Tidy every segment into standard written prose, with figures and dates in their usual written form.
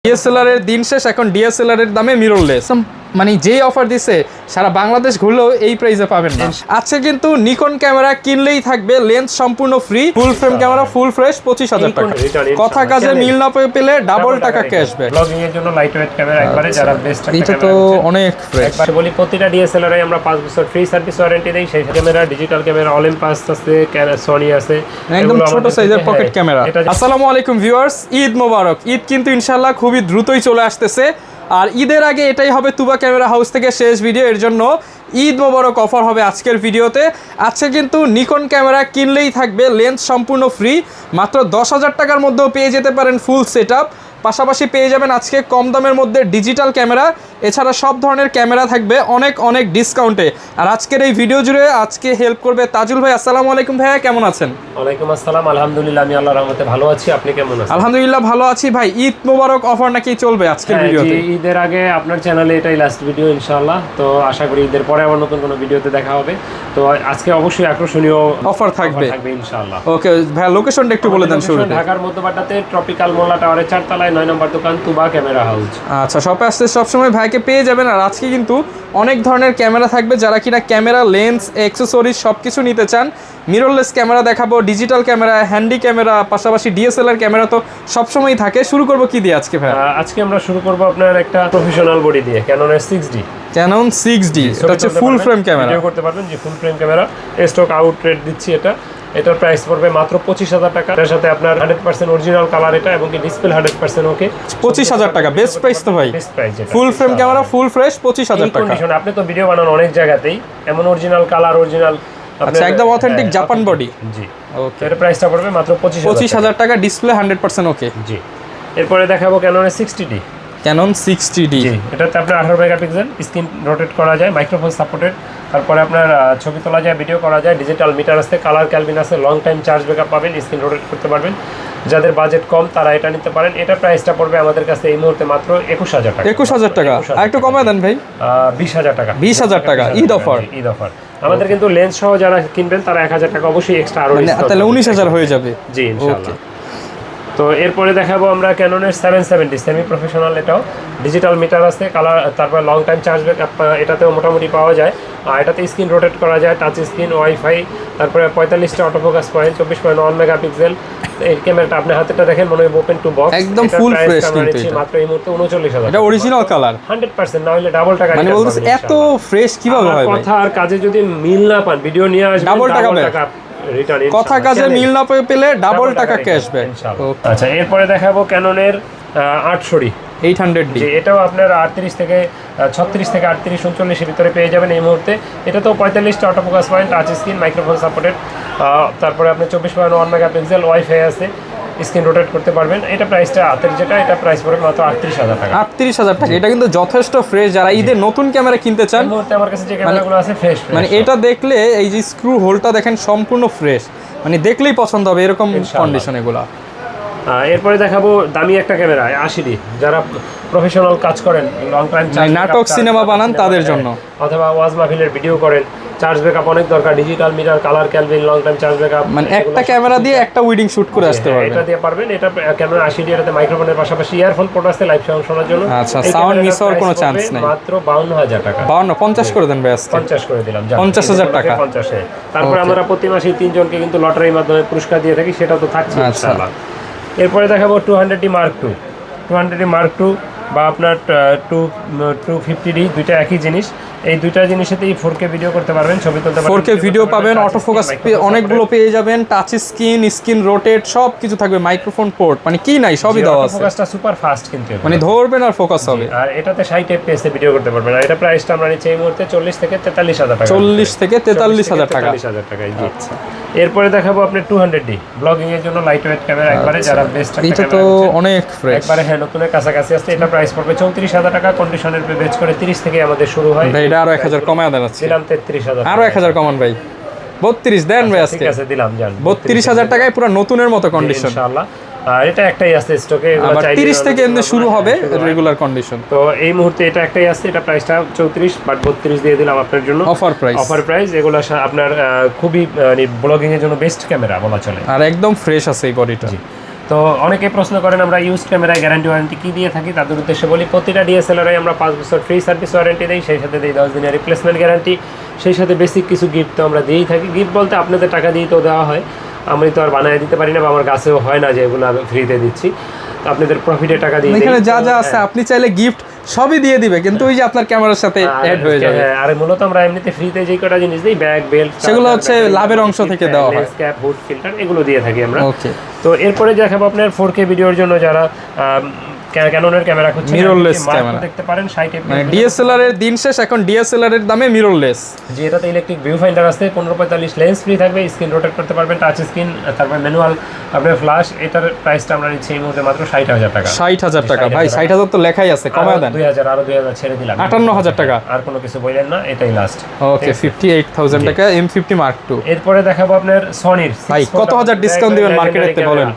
DSLR এর দিন শেষ, এখন ডিএসএলআর এর দামে মিররলেস। মানে যেই অফার দিছে সারা বাংলাদেশ ঘুরলেও এই প্রাইসে পাবেন না। আজকে কিন্তু নিকন ক্যামেরা কিনলেই থাকবে লেন্স সম্পূর্ণ ফ্রি, ফুল ফ্রেম ক্যামেরা ফুল ফ্রেশ 25,000 টাকা। কথা কাজে মিল না পেলে ডাবল টাকা ক্যাশব্যাক। ব্লগিং এর জন্য লাইট ওয়েট ক্যামেরা একবারে যারা বেস্ট এটা তো অনেক ফ্রেশ। একবারে বলি প্রতিটা ডিএসএলআর এ আমরা 5 বছর ফ্রি সার্ভিস ওয়ারেন্টি দেই। সেই ক্যামেরা ডিজিটাল ক্যামেরা অলিম্পাস আছে, সনি আছে, একদম ছোট সাইজের পকেট ক্যামেরা। আসসালামু আলাইকুম ভিউয়ার্স, ঈদ মোবারক। ঈদ কিন্তু ইনশাআল্লাহ খুবই দ্রুতই চলে আসতেছে, আর ঈদের আগে এটাই হবে তুবা ক্যামেরা হাউস থেকে শেষ ভিডিও। এর জন্য ঈদ মোবারক অফার হবে আজকের ভিডিওতে। আজকে কিন্তু নিকন ক্যামেরা কিনলেই থাকবে লেন্স সম্পূর্ণ ফ্রি, মাত্র 10,000 টাকার মধ্যেও পেয়ে যেতে পারেন ফুল সেট আপ। পাশাপাশি পেয়ে যাবেন আজকে কম দামের মধ্যে ডিজিটাল ক্যামেরা, এছাড়া সব ধরনের ক্যামেরা থাকবে অনেক অনেক ডিসকাউন্টে। আর আজকের এই ভিডিও জুড়ে আজকে হেল্প করবে তাজুল ভাই। আসসালামু আলাইকুম ভাইয়া, কেমন আছেন? ওয়ালাইকুম আসসালাম, আলহামদুলিল্লাহ আমি আল্লাহর রহমতে ভালো আছি। আপনি কেমন আছেন? আলহামদুলিল্লাহ ভালো আছি ভাই। ঈদ মোবারক অফার নাকি চলবে আজকের ভিডিওতে? ঈদের আগে আপনার চ্যানেলে এটাই লাস্ট ভিডিও ইনশাআল্লাহ। তো আশা করি ঈদের পরে আবার নতুন কোনো ভিডিওতে দেখা হবে। তো আজকে অবশ্যই আকর্ষণীয় অফার থাকবে ইনশাআল্লাহ। ওকে ভাইয়া, লোকেশনটা একটু বলে দেন শুরুতে। ঢাকার মধ্যবাড্ডাতে ট্রপিক্যাল মোল্লা টাওয়ারের 4 তলায় 9 নম্বর দোকান তুবা ক্যামেরা হাউস। আচ্ছা, শপে আসতে সবসময় ভাইকে পেয়ে যাবেন। আর আজকে কিন্তু অনেক ধরনের ক্যামেরা থাকবে, যারা কিনা ক্যামেরা লেন্স অ্যাক্সেসরিজ সব কিছু নিতে চান। মিররলেস ক্যামেরা দেখাবো, ডিজিটাল ক্যামেরা, হ্যান্ডি ক্যামেরা, পাশাপাশি ডিএসএলআর ক্যামেরা তো সবসময়ই থাকে। শুরু করবো কি দিয়ে আজকে ভাই? আজকে আমরা শুরু করবো আপনার একটা প্রফেশনাল বডি দিয়ে, ক্যাননের 6D। ক্যানন 6D, এটা হচ্ছে ফুল ফ্রেম ক্যামেরা। ভিডিও করতে পারবেন, যে ফুল frame camera stock out rate দিচ্ছি এটা। এটার প্রাইস পড়বে মাত্র 25,000 টাকা। এর সাথে আপনার 100% অরিজিনাল কালার এটা, এবং কি ডিসপ্লে 100% ওকে। 25,000 টাকা বেস্ট প্রাইস তো ভাই। বেস্ট প্রাইস এটা। ফুল ফ্রেম ক্যামেরা ফুল ফ্রেশ 25,000 টাকা। কন্ডিশন আপনি তো ভিডিও বানান অনেক জায়গাতেই, এমন অরিজিনাল কালার, অরিজিনাল আচ্ছা, একদম অথেন্টিক জাপান বডি। জি ওকে, এর প্রাইসটা পড়বে মাত্র 25,000 টাকা, ডিসপ্লে 100% ওকে। জি এরপরে দেখাবো ক্যাননের 60D। ক্যানন 60D, এটাতে আপনার 18 মেগাপিক্সেল, স্ক্রিন রোটেট করা যায়, মাইক্রোফোন সাপোর্টেড। তারপরে আপনার ছবি তোলা যায়, ভিডিও করা যায়, ডিজিটাল মিটার আছে, কালার ক্যালভিন আছে, লং টাইম চার্জ ব্যাকআপ পাবেন, স্ক্রিন রোটেট করতে পারবেন। যাদের বাজেট কম তারা এটা নিতে পারেন। এটা প্রাইসটা পড়বে আমাদের কাছে এই মুহূর্তে মাত্র 21,000 টাকা। 21,000 টাকা, আর একটু কমায় দেন ভাই। 20,000 টাকা। 20,000 টাকা ঈদ অফার। ঈদ অফার আমাদের কিন্তু লেন্স সহ যারা কিনবেন তারা 1,000 টাকা অবশ্যই এক্সট্রা আরো মানে তাহলে 19,000 হয়ে যাবে। জি ইনশাআল্লাহ। তো এরপরে দেখাবো আমরা ক্যাননের 770 সেমি প্রফেশনাল। এটাও ডিজিটাল মিটার আছে, কালার, তারপর লং টাইম চার্জ ব্যাকআপ এটাতেও মোটামুটি পাওয়া যায়। আর এটাতে স্ক্রিন রোটেট করা যায়, টাচ স্ক্রিন, ওয়াইফাই, তারপরে 45টা অটোফোকাস পয়েন্ট, 24.1 মেগাপিক্সেল। এই ক্যামেরাটা আপনি হাতেটা দেখেন মনে হয় ওপেন টু বক্স, একদম ফুল ফ্রেশ কিন্তু এটা। মাত্র এই মুহূর্তে 39,000। এটা অরিজিনাল কালার 100%, না হলে ডাবল টাকা। মানে বলতেছে এত ফ্রেশ কিভাবে হয় ভাই? কথা আর কাজে যদি মিল না পান, ভিডিও নিয়ে আসবেন ডাবল টাকা রিটার্ন। কথা কাজে মিল না পেলে ডাবল টাকা ক্যাশব্যাক। আচ্ছা এরপরে দেখাবো ক্যাননের 800D। এটাও আপনার 36 থেকে 38, 39 এর ভিতরে পেয়ে যাবেন এই মুহূর্তে। এটা তো 45টা autofocus point, touch screen, microphone supported. তারপরে আপনার 24.1 মেগাপিক্সেল, ওয়াইফাই আছে, স্ক্রিন রোটেট করতে পারবেন। এটা প্রাইসটা হাতের যেটা, এটা প্রাইস পড়বে মাত্র 38,000 টাকা। 38,000 টাকা, এটা কিন্তু যথেষ্ট ফ্রেশ। যারা ঈদের নতুন ক্যামেরা কিনতে চান, এই মুহূর্তে আমার কাছে যে ক্যামেরাগুলো আছে ফ্রেশ। মানে এটা দেখলে এই যে স্ক্রু হোলটা দেখেন সম্পূর্ণ ফ্রেশ, মানে দেখলেই পছন্দ হবে এরকম কন্ডিশন এগুলা। এরপরে দেখাবো দামি একটা ক্যামেরা 80D, যারা প্রফেশনাল কাজ করেন, লং টাইম নাটক সিনেমা বানান তাদের জন্য, অথবা ওয়াজ মাহফিলের ভিডিও করেন, চার্জ ব্যাকআপ অনেক দরকার, digital meter, colour kelvin, long time charge backup, মানে একটা ক্যামেরা দিয়ে একটা উইডিং শুট করে আসতে পারবেন। এটা দিয়ে পারবেন। এটা ক্যামেরা 80D, এটাতে মাইক্রোফোনের পাশাপাশি ইয়ারফোন পোর্ট আছে লাইভ সাউন্ড শোনার জন্য। আচ্ছা, সাউন্ড মিস হওয়ার কোনো চান্স নাই। মাত্র 52,000 টাকা। 50 করে দেন ভাই আজকে। 50 করে দিলাম, 50,000 টাকা। 50। তারপর আমরা প্রতি মাসে 3 জনকে কিন্তু লটারির মাধ্যমে পুরস্কার দিয়ে থাকি, সেটা তো থাকছে ইনশাআল্লাহ। এরপরে দেখাবো 200D Mark II। 200D Mark II বা আপনার 250D, দুইটা একই জিনিস। এই দুইটা জিনিসেতেই 4K ভিডিও করতে পারবেন, ছবি তুলতে পারবেন, 4K ভিডিও পাবেন, অটোফোকাস অনেকগুলো পেয়ে যাবেন, টাচ স্ক্রিন, স্ক্রিন রোটেট সব কিছু থাকবে, মাইক্রোফোন পোর্ট, মানে কি নাই সবই দেওয়া আছে। ফোকাসটা সুপার ফাস্ট কিন্তু, মানে ধরবেন আর ফোকাস হবে। আর এটাতে 60 FPS এ ভিডিও করতে পারবেন। আর এটা প্রাইসটা আমরা নিচ্ছি এই মুহূর্তে 40 থেকে 43,000 টাকা। 40 থেকে 43,000 টাকা। 43,000 টাকা। জি আচ্ছা। এরপরে দেখাবো আপনি 200D ব্লগিং এর জন্য লাইট ওয়েট ক্যামেরা, একবারে যারা বেস্ট একটা এটা তো অনেক ফ্রেশ, একবারে হ্যাঁ নতুনের কাছাকাছি আছে। এটা প্রাইস পড়বে 34,000 টাকা। কন্ডিশনের বেচ করে 30 থেকে আমাদের শুরু হয়। এটা আরো 1000 কমায় দেন আজকে। দিলাম 33,000, আরো 1000 কমান ভাই, 32 দেন ভাই আজকে। ঠিক আছে দিলাম, জান 32,000 টাকায় পুরো নতুনের মতো কন্ডিশন ইনশাআল্লাহ। আর এটা একটাই আছে স্টকে, আবার 30 থেকে এমনি শুরু হবে রেগুলার কন্ডিশন। তো এই মুহূর্তে এটা একটাই আছে, এটা প্রাইসটা 34, বাট 32 দিয়ে দিলাম আপনার জন্য অফার প্রাইস। এগুলো আপনার খুবই ব্লগিং এর জন্য বেস্ট ক্যামেরা বলা চলে, আর একদম ফ্রেশ আছে এই বডিটা। তো অনেকে প্রশ্ন করেন আমরা ইউজ ক্যামেরায় গ্যারান্টি ওয়ারেন্টি কী দিয়ে থাকি, তাদের উদ্দেশ্যে বলি প্রতিটা ডিএসএলআরে আমরা 5 বছর ফ্রি সার্ভিস ওয়ারেন্টি দিই, সেই সাথে দিই 10 দিনের রিপ্লেসমেন্ট গ্যারান্টি, সেই সাথে বেসিক কিছু গিফট তো আমরা দিয়েই থাকি। গিফট বলতে আপনাদের টাকা দিয়েই তো দেওয়া হয়, আমি তো আর বানিয়ে দিতে পারি না, বা আমার কাছেও হয় না যে এগুলো আমি ফ্রিতে দিচ্ছি, তো আপনাদের প্রফিটের টাকা দিয়ে এখানে যা যা আছে আপনি চাইলে গিফট সবই দিয়ে দিবে, কিন্তু ওই যে আপনার ক্যামেরার সাথে অ্যাড হয়ে যাবে। হ্যাঁ, আর মূলত আমরা এমনিতে ফ্রিতে যে কটা জিনিস দিই, ব্যাগ, বেল্ট, সেগুলো হচ্ছে লাভের অংশ থেকে দেওয়া হয়, লেন্স ক্যাপ, হুড, ফিল্টার, এগুলো দিয়ে থাকি আমরা। ওকে। তো এরপরে দেখাবো আপনার 4K ভিডিওর জন্য যারা ক্যাননের ক্যামেরা খুঁজছেন, মিররলেস ক্যামেরা দেখতে পারেন 60 মানে ডিএসএলআর এর দিন শেষ, এখন ডিএসএলআর এর দামে মিররলেস। যে এটাতে ইলেকট্রিক ভিউ ফাইন্ডার আছে, 1545 লেন্স ফ্রি থাকবে, স্ক্রিন রোটেট করতে পারবেন, টাচ স্ক্রিন, তারপর ম্যানুয়াল আপনার ফ্ল্যাশ। এটার প্রাইসটা আমরা নিচ্ছি এই মুহূর্তে মাত্র 60,000 টাকা। 60,000 টাকা ভাই, 60,000 তো লেখাই আছে, কমায় দেন। 2000 আরো 2000 ছেড়ে দিলাম, 58,000 টাকা। আর কোনো কিছু বললেন না, এটাই লাস্ট। ওকে, 58,000 টাকা M50 Mark II। এরপরে দেখাবো আপনার সনির ভাই কত হাজার ডিসকাউন্ট দিবেন মার্কেটেতে বলেন?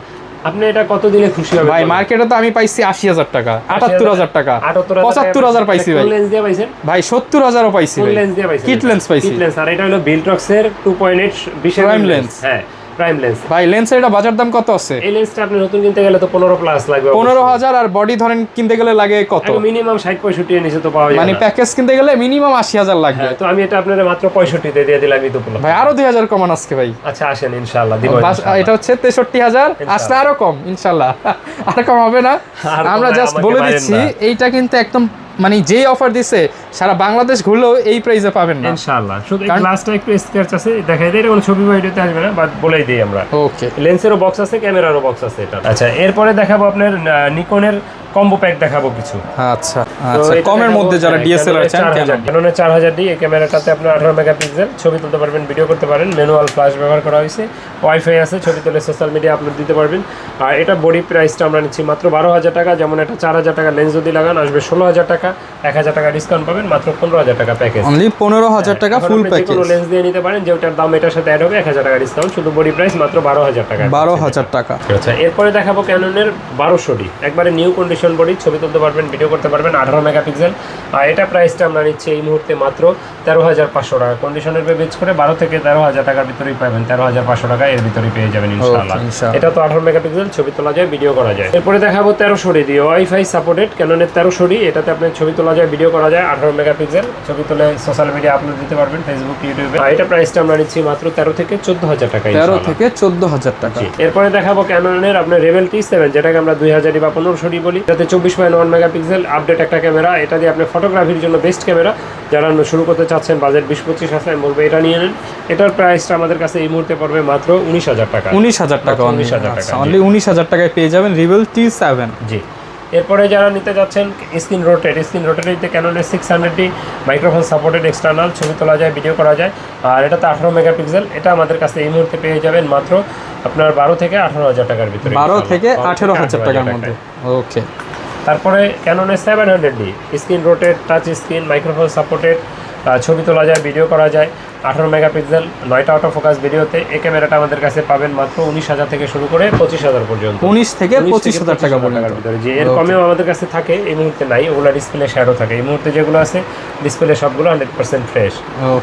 আপনি এটা কত দিলে খুশি হবেন ভাই? মার্কেটে তো আমি পাইছি 80,000 টাকা, 78,000 টাকা, 75,000 পাইছি ভাই। লেন্স দিয়ে পাইছেন ভাই 70,000ও পাইছি ভাই, লেন্স দিয়ে পাইছেন, কিট লেন্স পাইছি। কিট লেন্স, আর এটা হলো বিল্টক্সের 2.8 বিশেষ প্রাইম লেন্স। হ্যাঁ, প্রাইম লেন্স। ভাই লেন্সের এটা বাজার দাম কত আছে? এই লেন্সটা আপনি নতুন কিনতে গেলে তো 15 প্লাস লাগবে, 15,000। আর বডি ধরেন কিনতে গেলে লাগে কত? মিনিমাম 60-65 এর নিচে তো পাওয়া যায় মানে না। প্যাকেজ কিনতে গেলে মিনিমাম 80,000 লাগবে। তো আমি এটা আপনাদের মাত্র 65 তে দিয়ে দিলাম ঈদ উপলক্ষে। ভাই আরো 2,000 কমান আজকে ভাই। আচ্ছা আসেন, ইনশাআল্লাহ দিব। এটা হচ্ছে 63,000, আসলে আরো কম ইনশাআল্লাহ। আর কম হবে না, আমরা জাস্ট বলে দিচ্ছি। এইটা কিন্তু একদম মানে যেই অফার দিছে সারা বাংলাদেশ ঘুরলেও এই প্রাইসে পাবেন না ইনশাআল্লাহ। শুধু এই গ্লাসটা একটু স্ক্র্যাচ আছে, দেখাই দেই, কোনো ছবি ভিডিওতে আসবে না, বাট বলেই দেই আমরা। ওকে, লেন্সেরও বক্স আছে, ক্যামেরারও বক্স আছে এটা। আচ্ছা, এরপরে দেখাবো আপনার নিকনের কম্বো প্যাক দেখাবো কিছু। আচ্ছা আচ্ছা, কমের মধ্যে যারা ডিএসএলআর চান, ক্যাননের 4000D, এই ক্যামেরাটাতে আপনার 18 মেগাপিক্সেল, ছবি তুলতে পারবেন, ভিডিও করতে পারেন, ম্যানুয়াল ফ্ল্যাশ ব্যবহার করা হয়েছে, ওয়াইফাই আছে, ছবি তুলে সোশ্যাল মিডিয়া আপলোড দিতে পারবেন। আর এটা বডি প্রাইসটা আমরা নিচ্ছি মাত্র 12,000 টাকা। যেমন এটা 4,000 টাকা লেন্স যদি লাগান আসবে 16,000 টাকা, 1,000 টাকা ডিসকাউন্ট পাবেন, মাত্র 15,000 টাকা প্যাকেজ। অনলি 15,000 টাকা ফুল প্যাকেজ। কোনো লেন্স দিয়ে নিতে পারেন, যেটার দাম এটার সাথে অ্যাড হবে, 1,000 টাকা ডিসকাউন্ট, শুধু বডি প্রাইস মাত্র 12,000 টাকা। 12,000 টাকা। আচ্ছা, এরপরে দেখাবো ক্যাননের 1200D, একবারে নিউ কন্ডিশন বডি, ছবি তুলতে পারবেন, ভিডিও করতে পারবেন, 18 মেগাপিক্সেল। আর এটা প্রাইসটা আমরা নিচ্ছি এই মুহূর্তে মাত্র 13,500 টাকা। কন্ডিশনের বেচ করে 12 থেকে 13,000 টাকার ভিতরেই পাবেন, 13,500 টাকা এর ভিতরেই পেয়ে যাবেন ইনশাআল্লাহ। এটা তো 18 মেগাপিক্সেল, ছবি তোলা যায়, ভিডিও করা যায়। এরপরে দেখাবো 1300D দিয়ে ওয়াইফাই সাপোর্টেড ক্যাননের 1300D, এটাতে আপনি ছবি তোলা যায়, ভিডিও করা যায়, 18 মেগাপিক্সেল, ছবি তুলে সোশ্যাল মিডিয়া আপলোড দিতে পারবেন, ফেসবুক, ইউটিউবে। আর এটা প্রাইসটা আমরা নিচ্ছি মাত্র 13 থেকে 14,000 টাকা। 13 থেকে 14,000 টাকা। এরপরে দেখাবো ক্যাননের আপনার রেবেল T7, যেটাকে আমরা 2000D বা 1500D বলি, যাতে 24.1 মেগাপিক্সেল আপডেট একটা ক্যামেরা। এটা দিয়ে আপনি ফটোগ্রাফির জন্য বেস্ট ক্যামেরা, যারা শুরু করতে চাচ্ছেন, বাজেট 20-25 আছে, আমি বলবো এটা নিয়ে নেন। এটার প্রাইসটা আমাদের কাছে এই মুহূর্তে পড়বে মাত্র 19,000 টাকা। 19,000 টাকা, 19,000 টাকা, অনলি 19,000 টাকায় পেয়ে যাবেন রেবেল T7। জি। এরপরে যারা নিতে যাচ্ছেন স্ক্রিন রোটেট ক্যাননের 600D মাইক্রোফোন সাপোর্টেড, এক্সটার্নাল, ছবি তোলা যায়, ভিডিও করা যায়, আর এটাতে 18 মেগাপিক্সেল। এটা আমাদের কাছে এই মুহূর্তে পেয়ে যাবেন মাত্র আপনার 12 থেকে 18,000 টাকার ভিতরে, 12 থেকে 18,000 টাকার মধ্যে। ওকে। তারপরে ক্যাননের 700D screen rotate, touch screen, microphone supported, ছবি তোলা যায়, ভিডিও করা যায়, 18 মেগাপিক্সেল, 9টা অটো ফোকাস ভিডিওতে। এই ক্যামেরাটা আমাদের কাছে পাবেন মাত্র 19,000 থেকে শুরু করে 25,000 পর্যন্ত। 19 থেকে 25,000 টাকা পর্যন্ত ভিতরে। যে এর কমেও আমাদের কাছে থাকে, এই মুহূর্তে নাই, ওগুলো ডিসপ্লে শ্যাডো থাকে। এই মুহূর্তে যেগুলো আছে ডিসপ্লে সবগুলো 100% ফ্রেশ।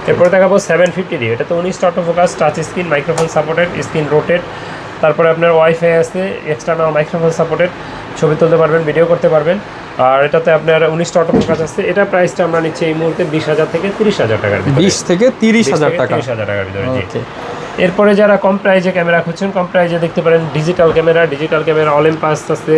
এরপরে দেখাবো 750D, এটা তো 19টা auto focus, touch screen, microphone supported, screen rotate, তারপরে আপনার ওয়াইফাই আছে, এক্সটার্নাল মাইক্রোফোন সাপোর্টেড, ছবি তুলতে পারবেন, ভিডিও করতে পারবেন। আর এটাতে আপনার 19টা অটো ফোকাস আছে। এটা প্রাইসটা আমরা নিচ্ছি এই মুহূর্তে 20,000 থেকে 30,000 টাকার ভিতরে। 20 থেকে 30,000 টাকা। 30,000 টাকার ভিতরে। জি। এরপরে যারা কম প্রাইজে ক্যামেরা খুঁজছেন, কম প্রাইজে দেখতে পারেন ডিজিটাল ক্যামেরা অলিম্পাস আছে,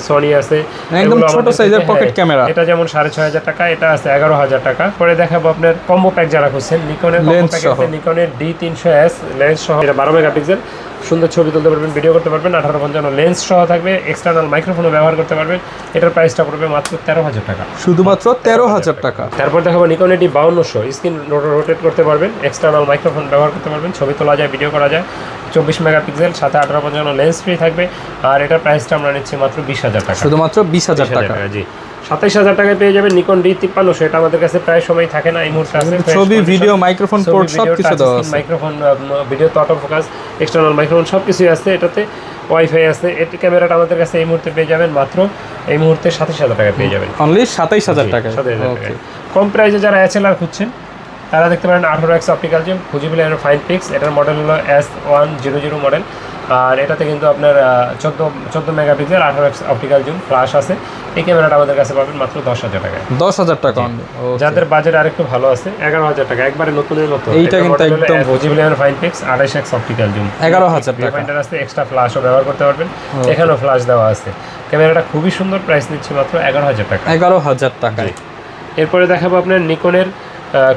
সনি আছে, একদম ছোট সাইজের পকেট ক্যামেরা। এটা যেমন 6,500 টাকা, এটা আছে 11,000 টাকা। পরে দেখাবো আপনার কম্বো প্যাক যারা খুঁজছেন, নিকনের কম্বো প্যাক আছে, নিকনের D300S লেন্স সহ, এটা 12 মেগাপিক্সেল, সুন্দর ছবি তুলতে পারবেন, ভিডিও করতে পারবেন, 1850 লেন্স সহ থাকবে, এক্সটার্নাল মাইক্রোফোনও ব্যবহার করতে পারবেন। এটার প্রাইসটা পড়বে মাত্র 13,000 টাকা, শুধুমাত্র 13,000 টাকা। তারপর দেখাবো নিকন D5200, স্ক্রিন রোটেট করতে পারবেন, এক্সটার্নাল মাইক্রোফোন ব্যবহার করতে পারবেন, ছবি তোলা যায়, ভিডিও করা যায়, 24 মেগাপিক্সেল, সাথে 1850 লেন্স ফ্রি থাকবে। আর এটার প্রাইসটা আমরা নিচ্ছি মাত্র 20,000 টাকা, শুধুমাত্র 20,000 টাকা। জি। 27,000 টাকায় পেয়ে যাবেন নিকন D5300, এটা আমাদের কাছে প্রায় সময় থাকে না, এই মুহূর্তে আছে। ছবি, ভিডিও, মাইক্রোফোন পোর্ট সবকিছু দেওয়া আছে, মাইক্রোফোন, ভিডিও তো অটো ফোকাস, এক্সটার্নাল মাইক্রোফোন সবকিছুই আছে। এটাতে ওয়াইফাই আছে। এই ক্যামেরাটা আমাদের কাছে এই মুহূর্তে পেয়ে যাবেন মাত্র এই মুহূর্তে 27,000 টাকা পেয়ে যাবেন, অনলি 27,000 টাকা। কম প্রাইসে যারা HLR খুঁজছেন তারা দেখতে পারেন 18x অপটিক্যাল জুম, ফুজিবল এর ফাইন পিক্স, এটার মডেল হলো S100 মডেল। আর এটাতে কিন্তু আপনার 14 megapixel 18x optical zoom flash আছে। এই ক্যামেরাটা আমাদের কাছে পাবেন মাত্র 10,000 টাকায়। 10,000 টাকা। যাদের বাজেট আরেকটু ভালো আছে 11,000 টাকা, একবারে নতুনের মতো। এইটা কিন্তু একদম ভোজিবিলিয়ান ফাইনপেক্স 28x অপটিক্যাল জুম, 11,000 টাকা। পয়েন্টার আছে, এক্সট্রা ফ্ল্যাশও ব্যবহার করতে পারবেন, এখানেও ফ্ল্যাশ দেওয়া আছে। ক্যামেরাটা খুবই সুন্দর, প্রাইস নিচ্ছে মাত্র 11,000 টাকা। 11,000 টাকায়। এরপরে দেখাবো আপনার নিকনের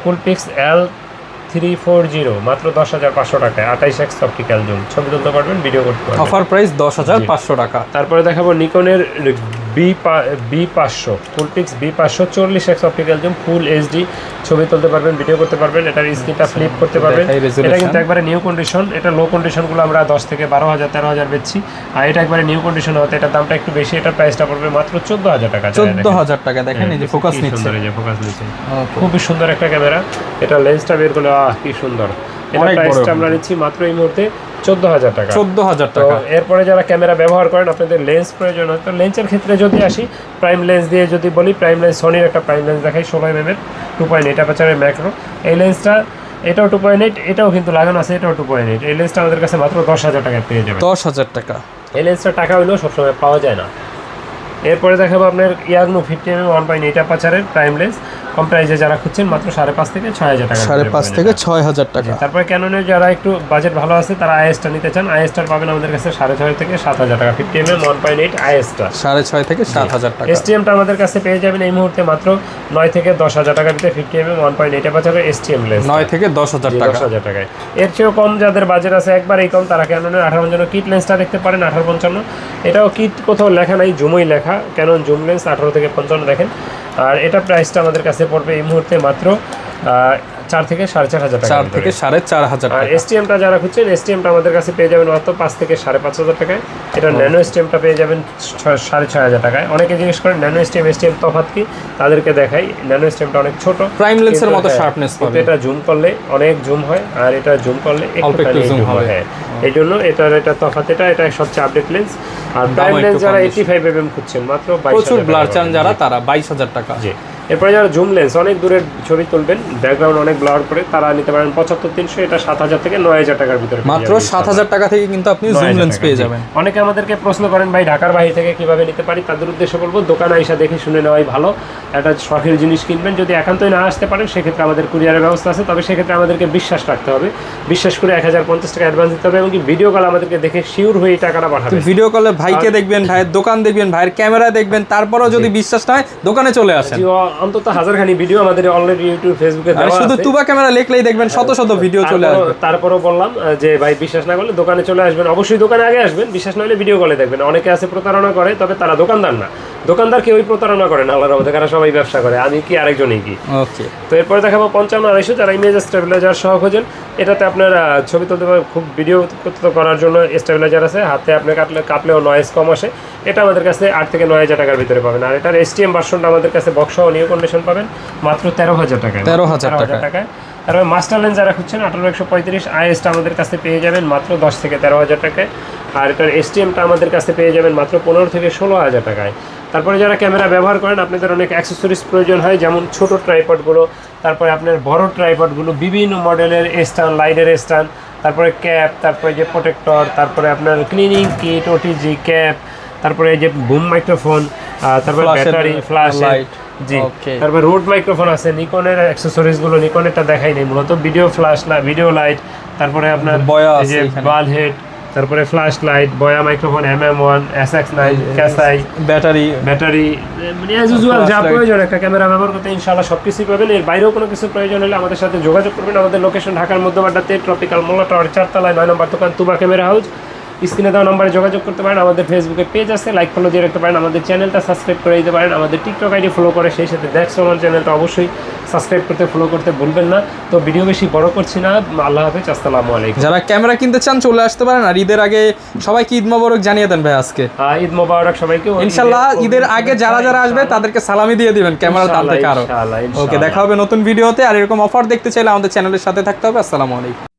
কুলপিক্স L340 মাত্র 10,500 টাকায়, 28x অপটিক্যাল জুম, ছবি তুলতে পারবেন, ভিডিও করতে পারবেন। অফার প্রাইস 10,500 টাকা। তারপরে দেখাবো নিকনের B500 কুলপিক্স B500 40x optical zoom, full HD, ছবি তুলতে পারবেন, ভিডিও করতে পারবেন। এটার স্ক্রিনটা ফ্লিপ করতে পারবেন। এটা কিন্তু একবারে নিউ কন্ডিশন। এটা লো কন্ডিশনগুলো আমরা 10 থেকে 12,000 13,000 বেচছি, আর এটা একবারে নিউ কন্ডিশন হতে এটার দামটা একটু বেশি। এটার প্রাইসটা পড়বে মাত্র 14,000 টাকা। 14,000 টাকা। দেখেন এই যে ফোকাস নিচ্ছে, এই যে ফোকাস নিচ্ছে, খুবই সুন্দর একটা ক্যামেরা। এটা লেন্সটা বের করলে কি সুন্দর। এটা প্রাইসটা আমরা নিচ্ছি মাত্র এই মুহূর্তে 14,000 টাকা। 14,000 টাকা। এরপরে যারা ক্যামেরা ব্যবহার করেন, আপনাদের লেন্স প্রয়োজন হয়, তো লেন্সের ক্ষেত্রে যদি আসি, প্রাইম লেন্স দিয়ে যদি বলি, প্রাইম লেন্স সনির একটা প্রাইম লেন্স দেখাই 16 mm 2.8 অ্যাপারচারের ম্যাক্রো। এই লেন্সটা এটাও 2.8, এটাও কিন্তু লাগানো আছে, এটাও 2.8। এই লেন্সটা আমাদের কাছে মাত্র 10,000 টাকায় পেয়ে যাবেন। 10,000 টাকা। এই লেন্সটা টাকা হইলেও সবসময় পাওয়া যায় না। এরপরে দেখাবো আপনার ইয়াগনো 50mm 1.8 অ্যাপারচারের প্রাইম লেন্স, কম প্রাইসে যারা খুঁজছেন মাত্র 5.5 থেকে 6,000 টাকা। 5.5 থেকে 6,000 টাকা। তারপরে ক্যাননের যারা একটু বাজেট ভালো আছে, তারা আইএসটা নিতে চান, আইএসটার পাবেন আমাদের কাছে 6.5 থেকে 7,000 টাকা। 50mm 1.8 আইএসটা 6.5 থেকে 7,000 টাকা। এসটিএমটা আমাদের কাছে পেয়ে যাবেন এই মুহূর্তে মাত্র 9 থেকে 10,000 টাকার ভিতরে। 50mm 1.8 অ্যাপারচারের এসটিএম লেন্স 9 থেকে 10,000 টাকা। 10,000 টাকায়। এর চেয়েও কম যাদের বাজেট আছে, একবারেই কম, তারা ক্যাননের 58 কিট লেন্সটা দেখতে পারেন, 1855। এটাও কিট কোথাও লেখা নাই, জুমই লেখা, ক্যানন জুম লেন্স 18 থেকে 55 দেখেন। আর এটা প্রাইসটা আমাদের কাছে পড়বে এই মুহূর্তে মাত্র 4 থেকে 4,500 টাকা। 4 থেকে 4,500 টাকা। আর এসটিএমটা যারা খুঁজছেন, এসটিএমটা আমাদের কাছে পেয়ে যাবেন মাত্র 5 থেকে 5,500 টাকায়। এটা ন্যানো এসটিএমটা পেয়ে যাবেন 6,500 টাকায়। অনেকে জিজ্ঞেস করেন ন্যানো এসটিএম তফাৎ কি, তাদেরকে দেখাই। ন্যানো এসটিএমটা অনেক ছোট, প্রাইম লেন্সের মতো শার্পনেস পাবে। এটা জুম করলে অনেক জুম হয়, আর এটা জুম করলে একটু জুম হয়। এই জন্য এটা তফাৎ, এটা সবচেয়ে আপডেট লেন্স। আর প্রাইম লেন্স যারা 85mm খুঁজছেন, মাত্র 22,000 টাকা। প্রচুর ব্লার চান যারা, তারা 22,000 টাকা। জি। এরপরে যারা জুম লেন্স অনেক দূরের ছবি তুলবেন, ব্যাকগ্রাউন্ড অনেক ব্লার করে, তারা নিতে পারেন 75-300। এটা 7,000 থেকে 9,000 টাকার ভিতরে। মাত্র 7,000 টাকা থেকে কিন্তু আপনি জুম লেন্স পেয়ে যাবেন। অনেকে আমাদেরকে প্রশ্ন করেন, ভাই ঢাকার বাইরে থেকে কিভাবে নিতে পারি? তাদের উদ্দেশ্যে বলবো, দোকানে এসে দেখে শুনে নেওয়াই ভালো। একটা শখের জিনিস কিনবেন, যদি একান্তই না আসতে পারেন, সেক্ষেত্রে আমাদের কুরিয়ারের ব্যবস্থা আছে। তবে সেক্ষেত্রে আমাদেরকে বিশ্বাস রাখতে হবে, বিশ্বাস করে 1,050 টাকা অ্যাডভান্স দিতে হবে, এবং কি ভিডিও কল আমাদেরকে দেখে শিওর হয়ে টাকাটা পাঠাবেন। ভিডিও কলে ভাইকে দেখবেন, ভাইয়ের দোকান দেখবেন, ভাইয়ের ক্যামেরা দেখবেন, তারপরেও যদি বিশ্বাস না হয়, দোকানে চলে আসেন। অন্তত 1000খানি ভিডিও আমাদের অলরেডি ইউটিউব ফেসবুকে দেওয়া আছে। শুধু তুবা ক্যামেরা লিখলেই দেখবেন শত শত ভিডিও চলে আসবে। তারপরেও বললাম যে ভাই বিশ্বাস না করলে দোকানে চলে আসবেন, অবশ্যই দোকানে আগে আসবেন, বিশ্বাস না হলে ভিডিও কলে দেখবেন। অনেকে আছে প্রতারণা করে, তবে তারা দোকানদার না। দোকানদার কেউই প্রতারণা করে না, আল্লাহর রহমতে, কারণ সবাই ব্যবসা করে, আমি কি আরেকজনই কি। ওকে। তো এরপরে দেখাবো 55-250 যারা ইমেজ স্টেবিলাইজার সহ খোঁজেন। এটাতে আপনার ছবি তুলতে খুব ভিডিও করার জন্য স্টেবিলাইজার আছে, হাতে আপনি কাটলেও নয়েজ কম আসে। এটা আমাদের কাছে 8 থেকে 9,000 টাকার ভিতরে পাবেন। আর এটার এসটিএম ভার্সনটা আমাদের কাছে বক্স ও নিউ কন্ডিশন পাবেন মাত্র 13,000 টাকায়। 13,000 টাকায়। তারপরে মাস্টার লেন্স যারা খুঁজছেন 18-135 আইএসটা আমাদের কাছে পেয়ে যাবেন মাত্র 10 থেকে 13,000 টাকায়। আর এটার এসটিএমটা আমাদের কাছে পেয়ে যাবেন মাত্র 15 থেকে 16,000 টাকায়। তারপরে যারা ক্যামেরা ব্যবহার করেন, আপনাদের অনেক অ্যাক্সেসরিজ প্রয়োজন হয়, যেমন ছোট ট্রাইপডগুলো, তারপরে আপনার বড় ট্রাইপডগুলো, বিভিন্ন মডেলের স্ট্যান্ড, লাইটের স্ট্যান্ড, তারপরে ক্যাপ, তারপরে যে প্রোটেক্টর, তারপরে আপনার ক্লিনিং কিট, ওটিজি ক্যাপ, তারপরে এই যে বুম মাইক্রোফোন, তারপরে ব্যাটারি, ফ্ল্যাশ লাইট। জি। তারপরে রোড মাইক্রোফোন আছে, নিকনের অ্যাক্সেসরিজ গুলো, নিকনেরটা দেখাই নেই, মূলত ভিডিও ফ্ল্যাশ ভিডিও লাইট, তারপরে আপনার এই যে বাল হেড, তারপরে ফ্ল্যাশ লাইট, বয়া মাইক্রোফোন, MM1, SX9, ক্যাসাই, ব্যাটারি, মানে অ্যাজ ইউজুয়াল যা প্রয়োজন একটা ক্যামেরা ব্যবহার করতে ইনশাআল্লাহ সবকিছুই পাবেন। এর বাইরেও কোনো কিছু প্রয়োজন হলে আমাদের সাথে যোগাযোগ করবেন। আমাদের লোকেশন ঢাকার মধ্যবাড্ডাতে, ট্রপিক্যাল মোল্লা টাওয়ার 4 তলায় 9 নম্বর দোকান, তুবা ক্যামেরা হাউস। স্ক্রিনে দেওয়া নম্বরে যোগাযোগ করতে পারেন। আমাদের ফেসবুকে পেজ আছে, লাইক ফলো দিয়ে রাখতে পারেন। আমাদের চ্যানেলটা সাবস্ক্রাইব করে দিতে পারেন। আমাদের টিকটক আইডি ফলো করে, সেই সাথে দেখছো আমার চ্যানেলটা অবশ্যই সাবস্ক্রাইব করতে, ফলো করতে ভুলবেন না। তো ভিডিও বেশি বড় করছি না, আল্লাহ হাফেজ, আসসালামু আলাইকুম। যারা ক্যামেরা কিনতে চান চলে আসতে পারেন। আর ঈদের আগে সবাইকে ঈদ মোবারক জানিয়ে দেন ভাই আজকে। ঈদ মোবারক সবাইকে। ইনশাআল্লাহ ঈদের আগে যারা আসবে তাদেরকে সালামি দিয়ে দিবেন ক্যামেরার দাম থেকে আরো। ওকে, দেখা হবে নতুন ভিডিওতে। আর এরকম অফার দেখতে চাইলে আমাদের চ্যানেলের সাথে থাকতে হবে। আসসালামু আলাইকুম।